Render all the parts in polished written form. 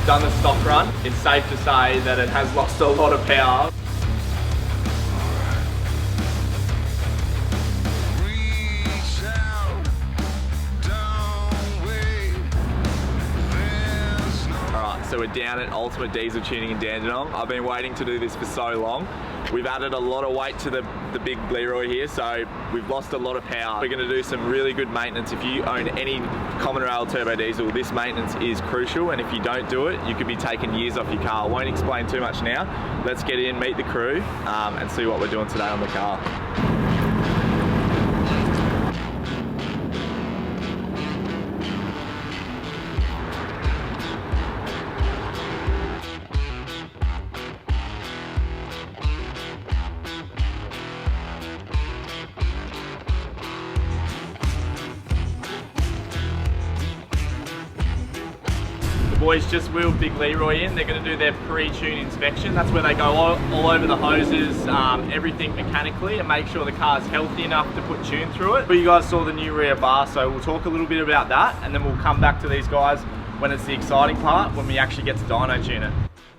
we've done the stock run, it's safe to say that it has lost a lot of power. So we're down at Ultimate Diesel Tuning in Dandenong. I've been waiting to do this for so long. We've added a lot of weight to the big Leroy here, so we've lost a lot of power. We're going to do some really good maintenance. If you own any common rail turbo diesel, this maintenance is crucial, and if you don't do it, you could be taking years off your car. I won't explain too much now. Let's get in, meet the crew, and see what we're doing today on the car. Boys just wheeled Big Leroy in. They're going to do their pre-tune inspection. That's where they go all over the hoses, everything mechanically, and make sure the car's healthy enough to put tune through it. But you guys saw the new rear bar, so we'll talk a little bit about that, and then we'll come back to these guys when it's the exciting part, when we actually get to dyno tune it.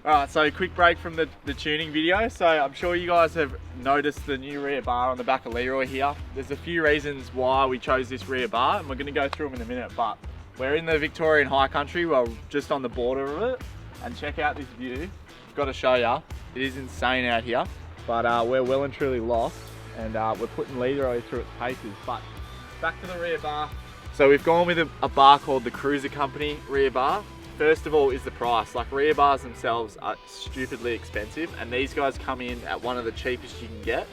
Alright, so quick break from the tuning video. So I'm sure you guys have noticed the new rear bar on the back of Leroy here. There's a few reasons why we chose this rear bar, and we're going to go through them in a minute, but we're in the Victorian high country. We're just on the border of it, and check out this view. I've got to show you. It is insane out here, but we're well and truly lost, and we're putting Leroy through its paces. But back to the rear bar. So we've gone with a bar called the Cruiser Company rear bar. First of all is the price. Like, rear bars themselves are stupidly expensive, and these guys come in at one of the cheapest you can get.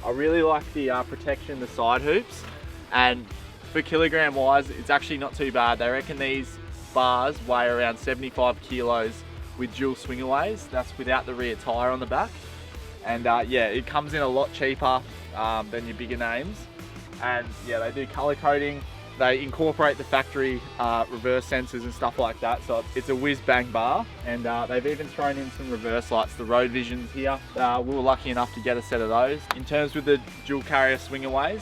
I really like the protection, the side hoops, and for kilogram wise, it's actually not too bad. They reckon these bars weigh around 75 kilos with dual swingaways. That's without the rear tyre on the back. And yeah, it comes in a lot cheaper than your bigger names. And yeah, they do colour coding. They incorporate the factory reverse sensors and stuff like that. So it's a whiz bang bar. And they've even thrown in some reverse lights, the road visions here. We were lucky enough to get a set of those. In terms with the dual carrier swingaways,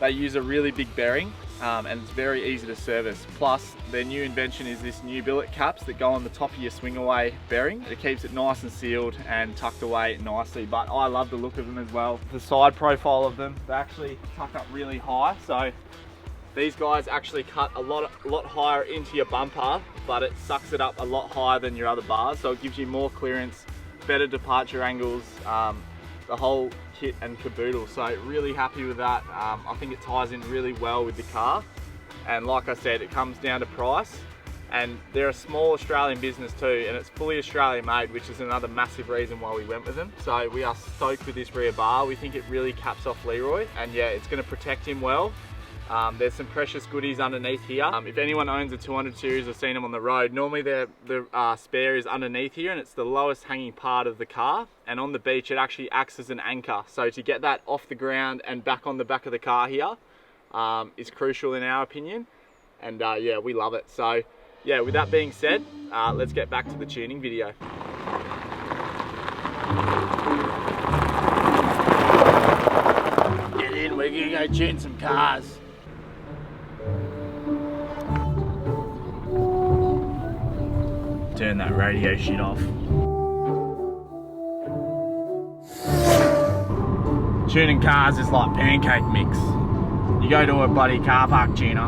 they use a really big bearing, and it's very easy to service. Plus, their new invention is this new billet caps that go on the top of your swingaway bearing. It keeps it nice and sealed and tucked away nicely, but I love the look of them as well. The side profile of them, they actually tuck up really high, so these guys actually cut a lot higher into your bumper, but it sucks it up a lot higher than your other bars, so it gives you more clearance, better departure angles, the whole kit and caboodle. So really happy with that. I think it ties in really well with the car, and like I said, it comes down to price, and they're a small Australian business too, and it's fully Australian made, which is another massive reason why we went with them. So we are stoked with this rear bar. We think it really caps off Leroy, and yeah, it's going to protect him well. There's some precious goodies underneath here. If anyone owns a 200 series or seen them on the road, normally the spare is underneath here, and it's the lowest hanging part of the car, and on the beach it actually acts as an anchor. So to get that off the ground and back on the back of the car here is crucial in our opinion, and yeah, we love it. So yeah, with that being said, let's get back to the tuning video. Get in, we're gonna go tune some cars. Turn that radio shit off. Tuning cars is like pancake mix. You go to a bloody car park tuner,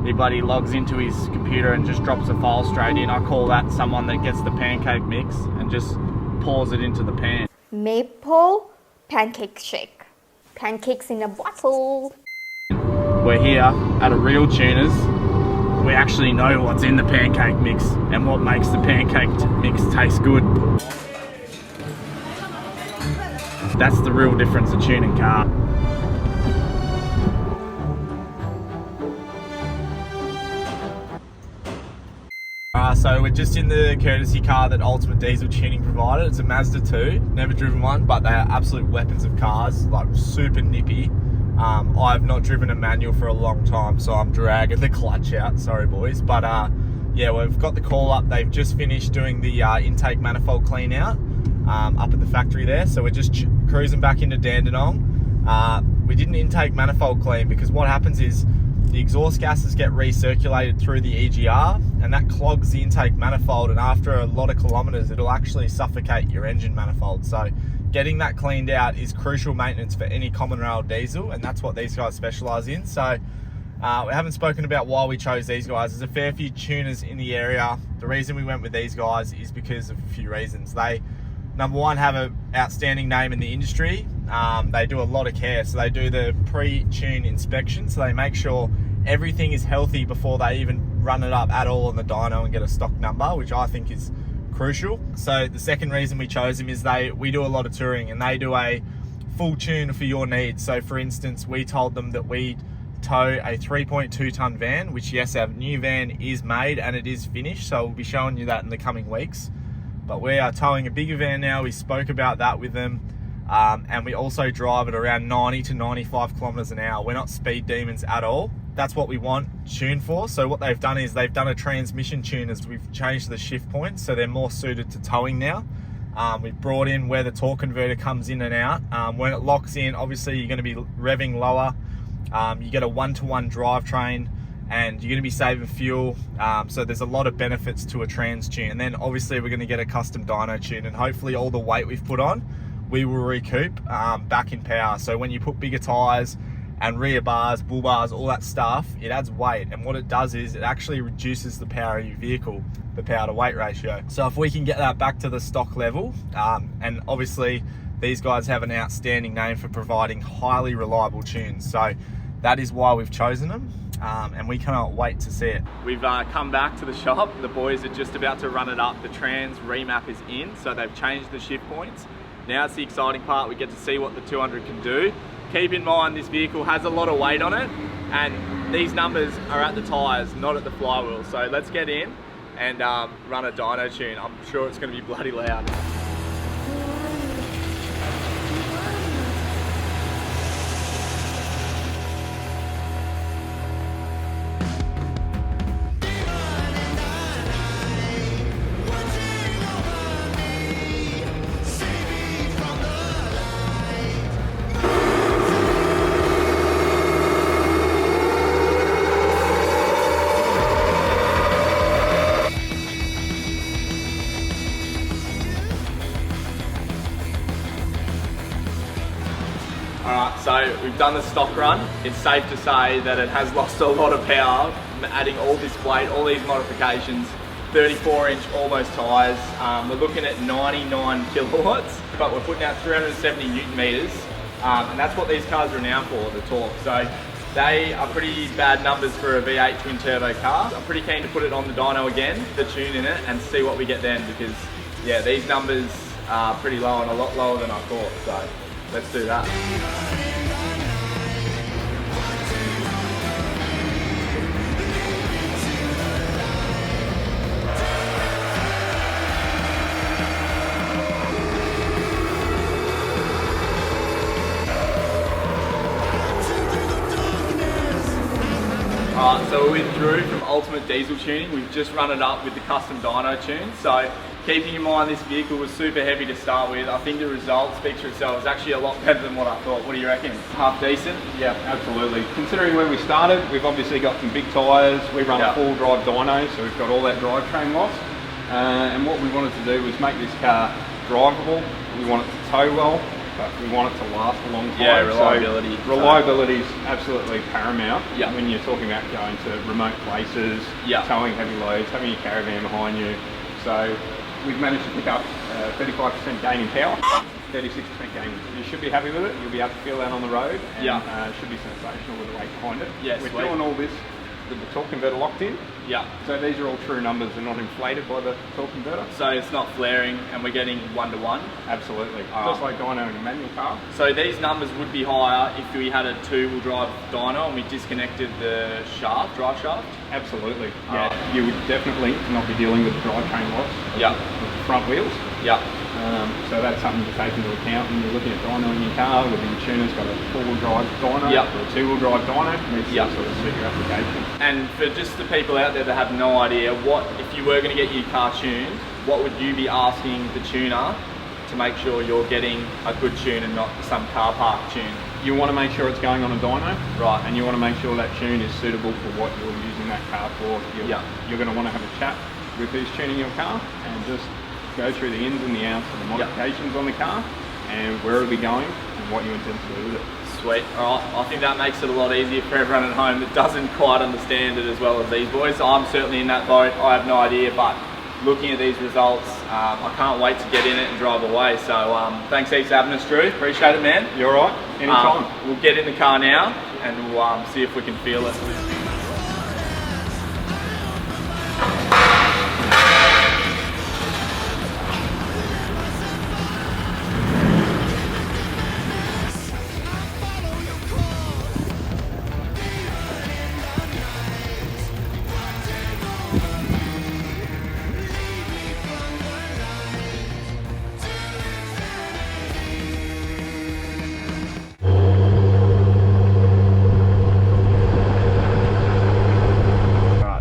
he bloody logs into his computer and just drops a file straight in. I call that someone that gets the pancake mix and just pours it into the pan. Maple pancake shake. Pancakes in a bottle. We're here at a real tuner's. We actually know what's in the pancake mix and what makes the pancake mix taste good. That's the real difference of tuning car. So we're just in the courtesy car that Ultimate Diesel Tuning provided. It's a Mazda 2, never driven one, but they are absolute weapons of cars, like super nippy. I've not driven a manual for a long time, so I'm dragging the clutch out, sorry boys. But yeah, we've got the call up. They've just finished doing the intake manifold clean out up at the factory there. So we're just cruising back into Dandenong. We didn't intake manifold clean because what happens is the exhaust gases get recirculated through the EGR, and that clogs the intake manifold, and after a lot of kilometers it'll actually suffocate your engine manifold. So getting that cleaned out is crucial maintenance for any common rail diesel, and that's what these guys specialize in. So we haven't spoken about why we chose these guys. There's a fair few tuners in the area. The reason we went with these guys is because of a few reasons. They, number one, have an outstanding name in the industry. They do a lot of care. So they do the pre-tune inspection. So they make sure everything is healthy before they even run it up at all on the dyno and get a stock number, which I think is crucial. So the second reason we chose them is we do a lot of touring, and they do a full tune for your needs. So for instance, we told them that we tow a 3.2 ton van, which yes, our new van is made and it is finished, so we'll be showing you that in the coming weeks. But we are towing a bigger van now. We spoke about that with them, and we also drive at around 90 to 95 kilometers an hour. We're not speed demons at all. That's what we want tune for. So what they've done is they've done a transmission tune as we've changed the shift points, so they're more suited to towing now. We've brought in where the torque converter comes in and out. When it locks in, obviously you're going to be revving lower. You get a one-to-one drivetrain, and you're going to be saving fuel. So there's a lot of benefits to a trans tune. And then obviously we're going to get a custom dyno tune, and hopefully all the weight we've put on, we will recoup back in power. So when you put bigger tires and rear bars, bull bars, all that stuff, it adds weight. And what it does is it actually reduces the power of your vehicle, the power to weight ratio. So if we can get that back to the stock level, and obviously these guys have an outstanding name for providing highly reliable tunes. So that is why we've chosen them, and we cannot wait to see it. We've come back to the shop. The boys are just about to run it up. The trans remap is in, so they've changed the shift points. Now it's the exciting part. We get to see what the 200 can do. Keep in mind, this vehicle has a lot of weight on it, and these numbers are at the tires, not at the flywheel. So let's get in and run a dyno tune. I'm sure it's going to be bloody loud. Alright, so we've done the stock run. It's safe to say that it has lost a lot of power, adding all this weight, all these modifications, 34-inch almost tyres. We're looking at 99 kilowatts, but we're putting out 370 newton meters, and that's what these cars are now for, the torque. So they are pretty bad numbers for a V8 twin turbo car. I'm pretty keen to put it on the dyno again, the tune in it, and see what we get then, because yeah, these numbers are pretty low and a lot lower than I thought. So let's do that. Alright, so we're through from Ultimate Diesel Tuning. We've just run it up with the custom dyno tune. So keeping in mind this vehicle was super heavy to start with, I think the result speaks for itself. It's actually a lot better than what I thought. What do you reckon? Half decent? Yeah, absolutely. Considering where we started, we've obviously got some big tyres. We run a full drive dyno, so we've got all that drivetrain loss. And what we wanted to do was make this car drivable. We want it to tow well, but we want it to last a long time. Yeah, reliability. So reliability is absolutely paramount when you're talking about going to remote places, towing heavy loads, having your caravan behind you. So we've managed to pick up 35% gain in power, 36% gain. You should be happy with it. You'll be able to feel that on the road, and it should be sensational with the weight behind it. Yeah, we're doing all this with the torque converter locked in. Yeah. So these are all true numbers. They're not inflated by the torque converter. So it's not flaring, and we're getting 1-to-1. Absolutely. Just like dyno in a manual car. So these numbers would be higher if we had a 2-wheel drive dyno and we disconnected the shaft, drive shaft? Absolutely. Yeah. You would definitely not be dealing with the drivetrain loss. Yeah. With the front wheels. Yeah. So that's something to take into account when you're looking at dyno in your car, whether your tuner's got a 4-wheel drive dyno or a 2-wheel drive dyno. It needs to sort of suit your application. And for just the people out there that have no idea, what if you were going to get your car tuned, what would you be asking the tuner to make sure you're getting a good tune and not some car park tune? You want to make sure it's going on a dyno, Right. and you want to make sure that tune is suitable for what you're using that car for. You're going to want to have a chat with who's tuning your car and just go through the ins and the outs of the modifications on the car and where it'll be going and what you intend to do with it. Sweet. All right. I think that makes it a lot easier for everyone at home that doesn't quite understand it as well as these boys. I'm certainly in that boat. I have no idea, but looking at these results, I can't wait to get in it and drive away. So thanks heaps for having us, Drew. Appreciate it, man. You're all right. Anytime. We'll get in the car now and we'll see if we can feel it.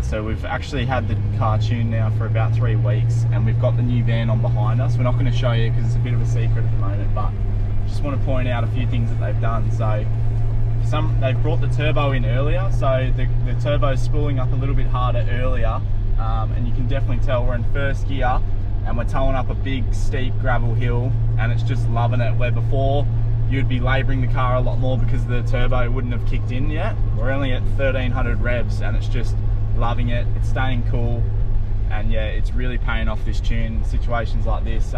So we've actually had the car tuned now for about 3 weeks and we've got the new van on behind us. We're not going to show you because it's a bit of a secret at the moment, but just want to point out a few things that they've done. So they've brought the turbo in earlier, so the turbo's spooling up a little bit harder earlier, and you can definitely tell we're in first gear and we're towing up a big steep gravel hill and it's just loving it, where before you'd be labouring the car a lot more because the turbo wouldn't have kicked in yet. We're only at 1300 revs and it's just loving it. It's staying cool, and yeah, it's really paying off this tune in situations like this.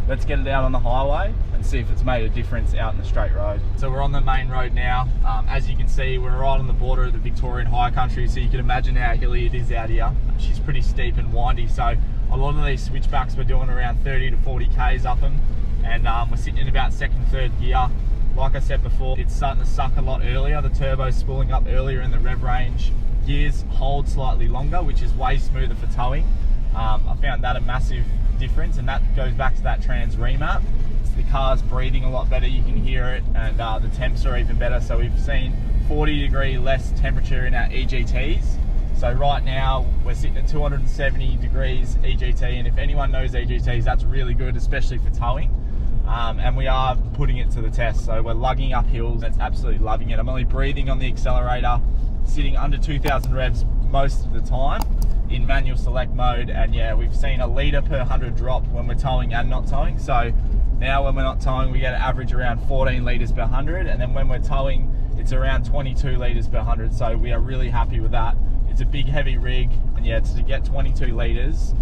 Let's get it out on the highway and see if it's made a difference out in the straight road. So we're on the main road now. As you can see, we're right on the border of the Victorian high country, so you can imagine how hilly it is out here. She's pretty steep and windy, so a lot of these switchbacks we're doing around 30 to 40 k's up them, and we're sitting in about second, third gear. Like I said before, it's starting to suck a lot earlier. The turbo's spooling up earlier in the rev range. Gears hold slightly longer, which is way smoother for towing. I found that a massive difference, and that goes back to that trans remap. The car's breathing a lot better, you can hear it, and the temps are even better. So we've seen 40-degree less temperature in our EGTs. So right now we're sitting at 270 degrees EGT, and if anyone knows EGTs, that's really good, especially for towing. And we are putting it to the test, so we're lugging up hills. That's absolutely loving it. I'm only breathing on the accelerator, sitting under 2000 revs most of the time in manual select mode, and yeah, we've seen a litre per 100 drop when we're towing and not towing. So now when we're not towing, we get an average around 14 litres per 100, and then when we're towing, it's around 22 litres per 100. So we are really happy with that. It's a big heavy rig, and yeah, to get 22 litres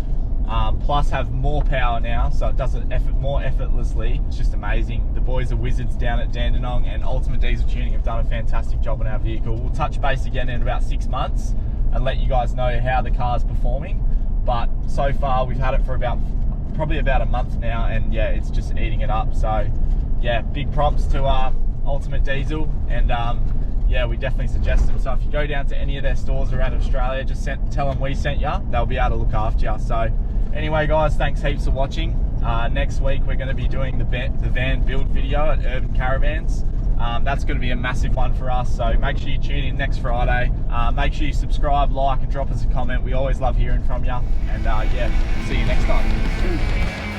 plus have more power now, so it does it more effortlessly. It's just amazing. The boys are wizards down at Dandenong, and Ultimate Diesel Tuning have done a fantastic job on our vehicle. We'll touch base again in about 6 months and let you guys know how the car's performing, but so far we've had it for probably about a month now, and yeah, it's just eating it up. So yeah, big props to Ultimate Diesel, and yeah, we definitely suggest them. So if you go down to any of their stores around Australia, just tell them we sent you. They'll be able to look after you. So anyway, guys, thanks heaps for watching. Next week we're going to be doing the van build video at Urban Caravans. That's going to be a massive one for us, so make sure you tune in next Friday. Make sure you subscribe, like, and drop us a comment. We always love hearing from you, and yeah, see you next time.